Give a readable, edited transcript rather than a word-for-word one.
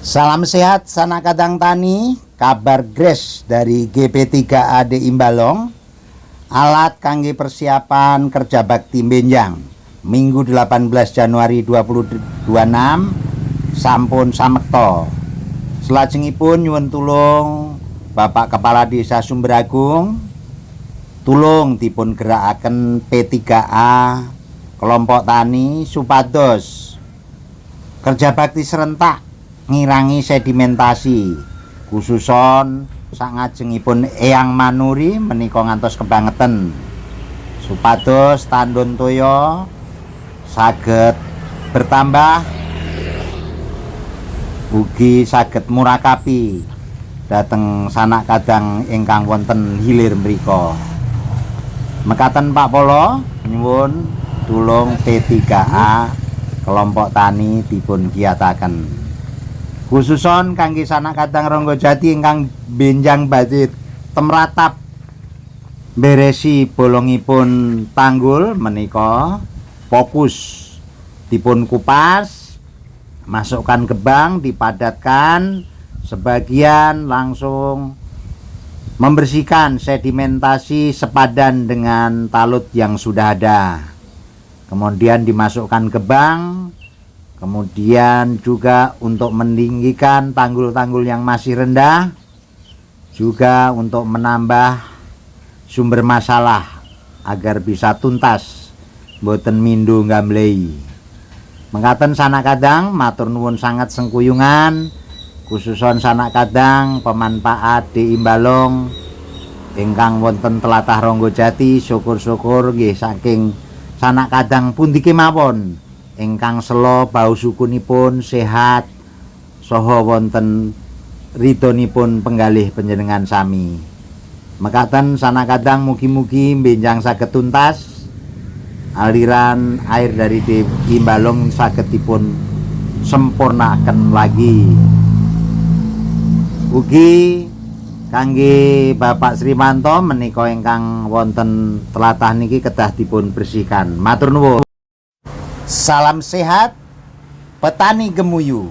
Salam sehat sanak kadang tani, kabar gres dari GP3AD Imbalong. Alat kangge persiapan kerja bakti benjang Minggu 18 Januari 2026 sampun samekta. Selajengipun nyuwun tulung Bapak Kepala Desa Sumberagung tulung dipun gerakaken P3A kelompok tani supados kerja bakti serentak ngirangi sedimentasi khususon sangajengipun Eyang Manuri menika ngantos kebangetan supados tandun toya saged bertambah ugi saged murakapi dhateng sanak kadang ingkang wonten hilir mriku. Mekaten Pak Polo nyuwun tulung P3A kelompok tani dipun giyataken. Khususon kangge sanak kadang Ronggojati ingkang benjang badhe temratap beresi bolongipun tanggul menika fokus dipun kupas, masukkan ke bank, dipadatkan, sebagian langsung membersihkan sedimentasi sepadan dengan talut yang sudah ada, kemudian dimasukkan ke bank. Kemudian juga untuk meninggikan tanggul-tanggul yang masih rendah, juga untuk menambah sumber masalah agar bisa tuntas mboten mindho ngamblei. Mengkaten sanak kadang matur nuwun sangat sengkuyungan khususon sanak kadang pemanfaat di Imbalong ingkang wonten tlatah Ronggojati, syukur-syukur nggih saking sanak kadang pundi kemawon ingkang selo bau sukunipun sehat saha wonten ridhonipun penggalih panjenengan sami. Mekaten sanak kadang mugi-mugi benjang saged tuntas, aliran air dari Imbalong saged dipun sempurnaken lagi. Ugi kangge Bapak Srimanto menika ingkang wonten tlatah niki kedah dipun bersihkan. Matur nuwun. Salam sehat petani gemuyu.